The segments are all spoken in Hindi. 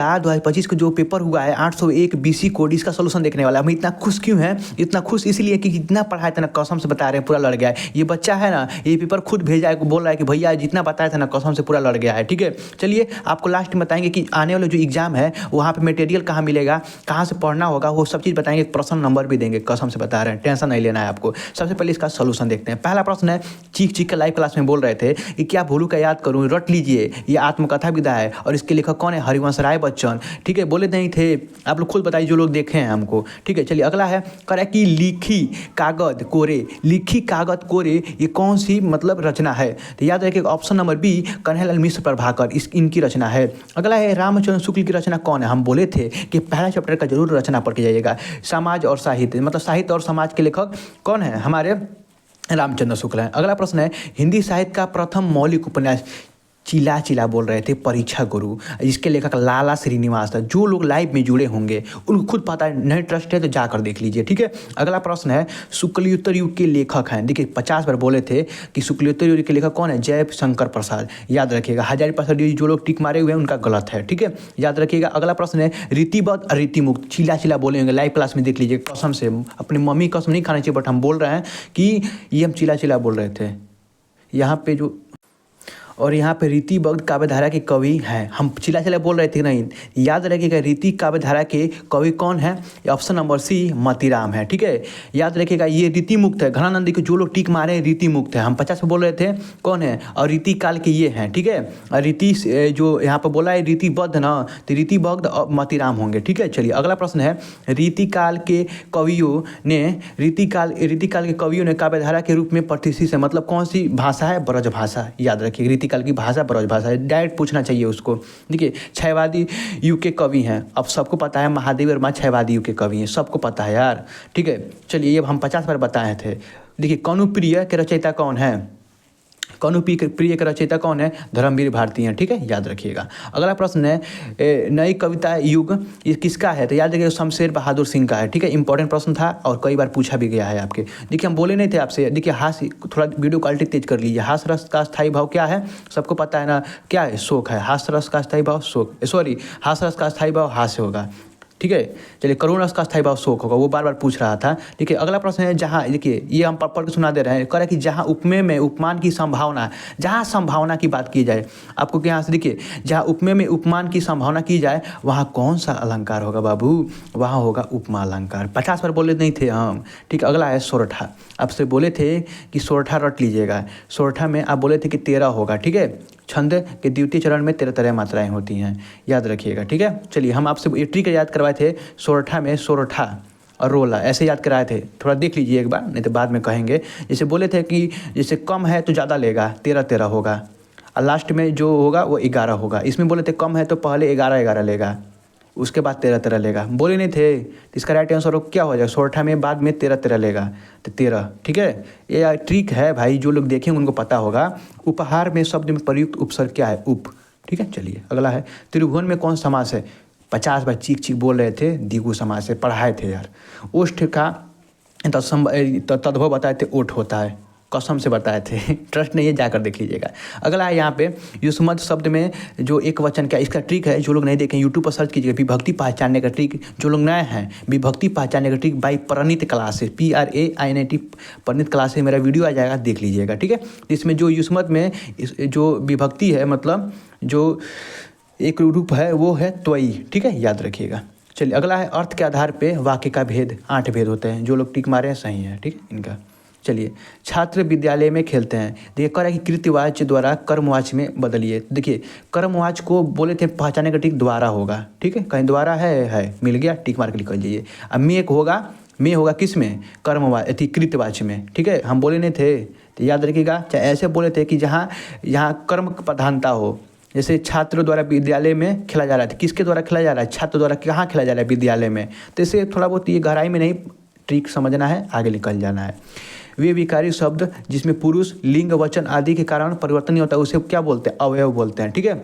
2025 का जो पेपर हुआ है 801 BC कोड, इसका सोल्यूशन देखने वाला है। हम इतना खुश क्यों हैं? इतना खुश इसलिए कि जितना पढ़ाया था ना, कसम से बता रहे हैं पूरा लड़ गया है। ये बच्चा है ना, ये पेपर खुद भेजा है, बोल रहा है कि भैया जितना बताया था ना, कसम से पूरा लड़ गया है। ठीक है, चलिए आपको लास्ट में बताएंगे कि आने वाले जो एग्जाम है वहाँ पे मटेरियल कहाँ मिलेगा, कहाँ से पढ़ना होगा, वो सब चीज़ बताएंगे। प्रश्न नंबर भी देंगे, कसम से बता रहे हैं, टेंशन नहीं लेना है आपको। सबसे पहले इसका सोल्यूशन देखते हैं। पहला प्रश्न है, चीख चीख के लाइव क्लास में बोल रहे थे कि क्या भोलू का याद करूँ, रट लीजिए, ये आत्मकथा विधा है और इसके लेखक कौन है? हरिवंश राय बच्चन। ठीक है, बोले नहीं थे, आप लोग खुद बताइए जो लोग देखे हैं हमको। ठीक है, चलिए अगला है, कह कि लिखी कागज कोरे, लिखी कागज कोरे ये कौन सी मतलब रचना है? तो याद रखिए ऑप्शन नंबर बी, कन्हैयालाल मिश्र प्रभाकर, इनकी रचना है। अगला है, रामचंद्र शुक्ल की रचना कौन है? हम बोले थे कि पहला चैप्टर का जरूर रचना पढ़ के जाइएगा। समाज और साहित्य, मतलब साहित्य और समाज के लेखक कौन है? हमारे रामचंद्र शुक्ल हैं। अगला प्रश्न है, हिंदी साहित्य का प्रथम मौलिक उपन्यास, चिला चिला बोल रहे थे, परीक्षा गुरु, जिसके लेखक लाला श्रीनिवास था। जो लोग लाइव में जुड़े होंगे उनको खुद पता है, नहीं ट्रस्ट है तो जाकर देख लीजिए। ठीक है, अगला प्रश्न है, शुक्लयुत्तर युग के लेखक हैं। देखिए 50 बार बोले थे कि शुक्लयुत्तर युग के लेखक कौन है? जय शंकर प्रसाद। याद रखिएगा, हजारी जो लोग टिक मारे हुए हैं उनका गलत है। ठीक है, याद रखिएगा। अगला प्रश्न है, रीतिबद्ध और रीतिमुक्त, चिला चिला बोले होंगे, लाइव क्लास में देख लीजिए। कसम से अपनी मम्मी कसम नहीं खाना चाहिए, बट हम बोल रहे हैं कि ये हम चिला चिला बोल रहे थे। यहाँ पे जो और यहाँ पे रीतिबद्ध काव्यधारा के कवि हैं, हम चिला चिला बोल रहे थे नहीं। याद रखिएगा, रीति काव्यधारा के कवि कौन है? ऑप्शन नंबर सी, मतीराम है। ठीक है, याद रखिएगा, ये रीति मुक्त है। घनानंदी के जो लोग टिक मारे हैं रीति मुक्त है। हम 50 पे बोल रहे थे कौन है? और रीति काल के ये हैं। ठीक है, और रीति जो यहाँ पर बोला है रीतिबद्ध ना, तो रीतिबद्ध और मतीराम होंगे। ठीक है, चलिए अगला प्रश्न है, रीति काल के कवियों ने काव्यधारा के रूप में प्रतिष्ठित है, मतलब कौन सी भाषा है? ब्रज भाषा। याद रखिए, रीति काल की भाषा ब्रज भाषा है, डायरेक्ट पूछना चाहिए उसको। देखिए क्षयवादी युग के कवि हैं, अब सबको पता है महादेव वर्मा क्षयवादी युग के कवि हैं, सबको पता है यार। ठीक है, चलिए ये हम 50 बार बताए थे। देखिए कनुप्रिय के रचयिता कौन है? कनुप्रिय का रचयिता कौन है? धर्मवीर भारती हैं। ठीक है, याद रखिएगा। अगला प्रश्न है, नई कविता युग ये किसका है? तो याद रखिएगा, शमशेर बहादुर सिंह का है। ठीक है, इंपॉर्टेंट प्रश्न था और कई बार पूछा भी गया है आपके। देखिए हम बोले नहीं थे आपसे, देखिए हास्य, थोड़ा वीडियो क्वालिटी तेज कर लीजिए। हास्य रस का स्थायी भाव क्या है? सबको पता है ना, क्या है? शोक है। हास्य रस का स्थायी भाव शोक, हास्य रस का स्थायी भाव हास्य होगा। ठीक है, चलिए करुण रस का स्थायी भाव शोक होगा, वो बार बार पूछ रहा था। देखिए अगला प्रश्न है, जहाँ देखिए ये हम पढ़ के सुना दे रहे हैं, कह रहा है कि जहाँ उपमेय में उपमान की संभावना, जहाँ संभावना की बात की जाए, आपको यहाँ से देखिए, जहाँ उपमेय में उपमान की संभावना की जाए वहाँ कौन सा अलंकार होगा बाबू? वहाँ होगा उपमा अलंकार। 50 बार बोले नहीं थे हम। ठीक, अगला है सोरठा। आपसे बोले थे कि सोरठा रट लीजिएगा। सोरठा में आप बोले थे कि 13 होगा। ठीक है, छंद के द्वितीय चरण में 13 मात्राएं होती हैं, याद रखिएगा। ठीक है, चलिए हम आपसे ये ट्रिक याद करवाए थे, सोरठा में सोरठा और रोला ऐसे याद कराए थे, थोड़ा देख लीजिए एक बार, नहीं तो बाद में कहेंगे। जैसे बोले थे कि जैसे कम है तो ज़्यादा लेगा, 13 होगा, और लास्ट में जो होगा वो 11 होगा। इसमें बोले थे कम है तो पहले 11 लेगा, उसके बाद 13 लेगा। बोले नहीं थे, तो इसका राइट आंसर क्या हो जाएगा? सोरठा में बाद में 13 लेगा, तो 13। ठीक है, ये ट्रिक है भाई, जो लोग देखेंगे उनको पता होगा। उपहार में शब्द में प्रयुक्त उपसर्ग क्या है? उप। ठीक है, चलिए अगला है, त्रिभुवन में कौन समास है? 50 बार चीख चीख बोल रहे थे, द्विगु समास है, पढ़ाए थे यार। ओष्ठ का तद्भव बताए थे, ओठ होता है, कसम से बताए थे, ट्रस्ट नहीं है जाकर देख लीजिएगा। अगला है यहाँ पे, युष्मद्ध शब्द में जो एक वचन क्या, इसका ट्रिक है, जो लोग नहीं देखें यूट्यूब पर सर्च कीजिएगा, विभक्ति पहचानने का ट्रिक। जो लोग नए हैं, विभक्ति पहचानने का trick by Praneet classes, PRAINIT Praneet classes, मेरा वीडियो आ जाएगा, देख लीजिएगा। ठीक है, इसमें जो युष्मद्ध में जो विभक्ति है, मतलब जो एक रूप है वो है त्वयी। ठीक है, याद रखिएगा। चलिए अगला है, अर्थ के आधार पे वाक्य का भेद, 8 भेद होते हैं, जो लोग टिक मारे हैं सही है। ठीक है इनका। चलिए, छात्र विद्यालय में खेलते हैं। देखिए कह रहा है कि कृत्यवाच्य द्वारा कर्मवाच्य में बदलिए। देखिए कर्मवाच्य को बोले थे पहचाने का टिक द्वारा होगा। ठीक है, कहीं द्वारा है, मिल गया, टिक मार के लिख जाइए। अब में होगा किस में? कर्मवाच्य कृत्यवाच्य में। ठीक है, हम बोले नहीं थे, तो याद रखिएगा। चाहे ऐसे बोले थे कि जहाँ यहाँ कर्म प्रधानता हो, जैसे छात्र द्वारा विद्यालय में खेला जा रहा था, किसके द्वारा खेला जा रहा है? छात्र द्वारा। कहाँ खेला जा रहा है? विद्यालय में। तो इसे थोड़ा बहुत ये गहराई में नहीं, ट्रिक समझना है, आगे निकल जाना है। वे विकारी शब्द जिसमें पुरुष लिंग वचन आदि के कारण परिवर्तन नहीं होता, उसे क्या बोलते हैं? अवयव बोलते हैं। ठीक है,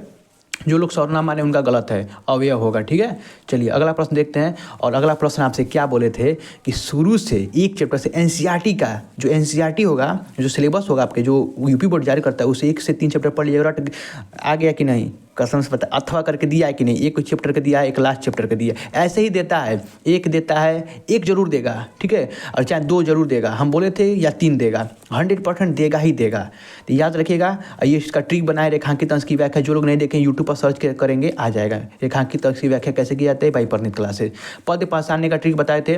जो लोग सर्वनाम माने उनका गलत है, अवयव होगा। ठीक है, चलिए अगला प्रश्न देखते हैं। और अगला प्रश्न आपसे क्या बोले थे कि शुरू से एक चैप्टर से एनसीईआरटी का जो एनसीईआरटी होगा, जो सिलेबस होगा आपके, जो यूपी बोर्ड जारी करता है, उसे 1 से 3 चैप्टर पढ़ लीजिएगा। आ गया कि नहीं? कसम से पता अथवा करके दिया है कि नहीं, एक चैप्टर का दिया है, एक लास्ट चैप्टर का दिया है, ऐसे ही देता है। एक देता है, एक जरूर देगा, ठीक है, और चाहे 2 जरूर देगा। हम बोले थे या 3 देगा, 100% देगा ही देगा। तो याद रखिएगा। ये इसका ट्रिक बनाए रेखांकित अंश की व्याख्या, जो लोग नहीं देखें यूट्यूब पर सर्च करेंगे आ जाएगा। रेखांकित अंश की व्याख्या कैसे की जाती है भाई परनीत क्लासेस। पद पहचानने का ट्रिक बताए थे,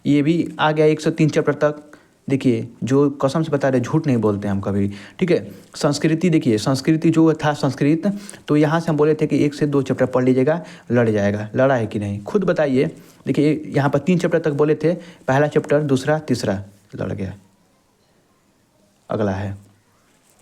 ये भी आ गया 103 चैप्टर तक। देखिए जो कसम से बता रहे, झूठ नहीं बोलते हम कभी, ठीक है। संस्कृति देखिए, संस्कृति जो था संस्कृत, तो यहाँ से हम बोले थे कि 1 से 2 चैप्टर पढ़ लीजिएगा, लड़ जाएगा। लड़ा है कि नहीं खुद बताइए। देखिए यहाँ पर 3 चैप्टर तक बोले थे, पहला चैप्टर, दूसरा, तीसरा, लड़ गया।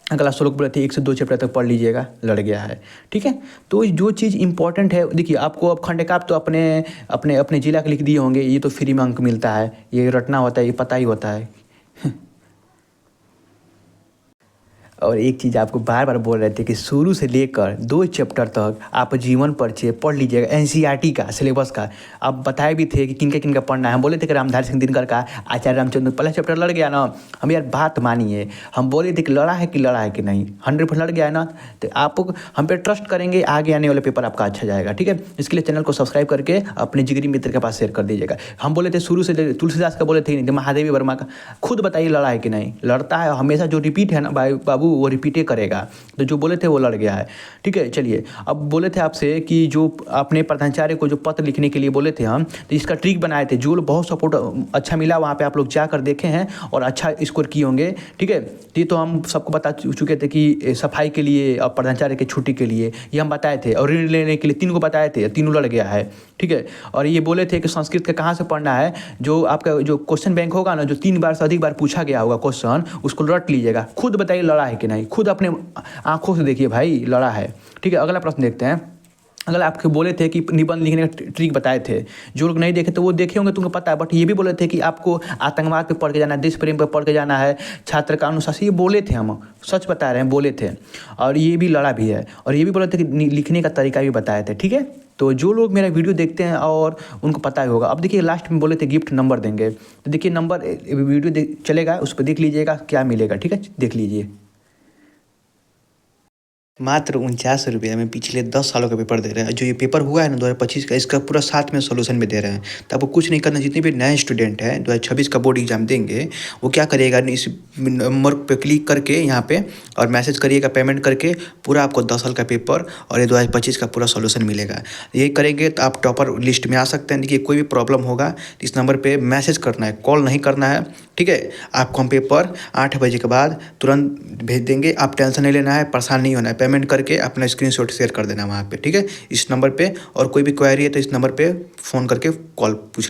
अगला श्लोक बोले थे 1 से 2 चैप्टर तक पढ़ लीजिएगा, लड़ गया है, ठीक है। तो जो चीज़ इंपॉर्टेंट है, देखिए आपको अब खंडकाव्य तो अपने अपने अपने जिला के लिख दिए होंगे, ये तो फ्री में अंक मिलता है, ये रटना होता है, ये पता ही होता है। और एक चीज़ आपको बार बार बोल रहे थे कि शुरू से लेकर 2 चैप्टर तक आप जीवन परिचय पढ़ लीजिएगा, एनसीईआरटी का सिलेबस का। आप बताए भी थे कि किनका पढ़ना है। हम बोले थे कि रामधारी सिंह दिनकर का, आचार्य रामचंद्र, पहला चैप्टर लड़ गया ना। हम यार बात मानिए, हम बोले थे कि लड़ा है कि नहीं, 100% लड़ गया है ना। तो आप हम पे ट्रस्ट करेंगे, आगे आने वाले पेपर आपका अच्छा जाएगा, ठीक है। इसके लिए चैनल को सब्सक्राइब करके अपने जिगरी मित्र के पास शेयर कर दीजिएगा। हम बोले थे शुरू से, तुलसीदास का बोले थे नहीं, महादेवी वर्मा का, खुद बताइए लड़ा है कि नहीं। लड़ता है हमेशा, जो रिपीट है ना भाई बाबू, वो रिपीटे करेगा। तो जो बोले थे वो लड़ गया है, ठीक है। चलिए अब बोले थे आपसे कि जो अपने प्रधानाचार्य को जो पत्र लिखने के लिए बोले थे हम, तो इसका ट्रिक बनाए थे। जो लोग बहुत सपोर्ट अच्छा मिला, वहाँ पे आप लोग जाकर देखे हैं और अच्छा स्कोर किए होंगे, ठीक है। ये तो हम सबको बता चुके थे कि सफाई के लिए और प्रधानाचार्य की छुट्टी के लिए ये हम बताए थे, और ऋण लेने के लिए 3 को बताए थे, 3 लड़ गया है, ठीक है। और ये बोले थे कि संस्कृत का कहाँ से पढ़ना है, जो आपका जो क्वेश्चन बैंक होगा ना, जो 3 बार से अधिक बार पूछा गया होगा क्वेश्चन, उसको रट लीजिएगा। खुद बताइए लड़ा है कि नहीं, खुद अपने आंखों से देखिए भाई लड़ा है, ठीक है। अगला प्रश्न देखते हैं। अगला आपके बोले थे कि निबंध लिखने का ट्रिक बताए थे, जो लोग नहीं देखे तो वो देखे होंगे, तुमको पता है। बट ये भी बोले थे कि आपको आतंकवाद पे पढ़ के जाना है, देश प्रेम पे पढ़ के जाना है, छात्र का अनुशासन, ये बोले थे, हम सच बता रहे हैं, बोले थे। और ये भी लड़ा भी है, और ये भी बोले थे कि लिखने का तरीका भी बताए थे, ठीक है। तो जो लोग मेरा वीडियो देखते हैं और उनको पता ही होगा। अब देखिए लास्ट में बोले थे गिफ्ट नंबर देंगे, तो देखिए नंबर वीडियो चलेगा, उस पर देख लीजिएगा क्या मिलेगा, ठीक है, देख लीजिए। मात्र 49 रुपये में पिछले 10 सालों का पेपर दे रहे हैं। जो ये पेपर हुआ है ना 2025 का, इसका पूरा साथ में सोल्यूशन भी दे रहे हैं। तो आपको कुछ नहीं करना, जितने भी नए स्टूडेंट हैं 2026 का बोर्ड एग्जाम देंगे, वो क्या करिएगा, इस नंबर पे क्लिक करके यहाँ पे और मैसेज करिएगा, पेमेंट करके पूरा आपको 10 साल का पेपर और ये 2025 का पूरा सोल्यूशन मिलेगा। ये करेंगे तो आप टॉपर लिस्ट में आ सकते हैं। देखिए कोई भी प्रॉब्लम होगा तो इस नंबर पर मैसेज करना है, कॉल नहीं करना है, ठीक है। आपको हम पेपर 8 बजे के बाद तुरंत भेज देंगे। आप टेंशन नहीं लेना है, परेशान नहीं होना है। पेमेंट करके अपना स्क्रीनशॉट शेयर कर देना वहाँ पे, ठीक है, इस नंबर पे। और कोई भी क्वेरी है तो इस नंबर पे फ़ोन करके कॉल पूछ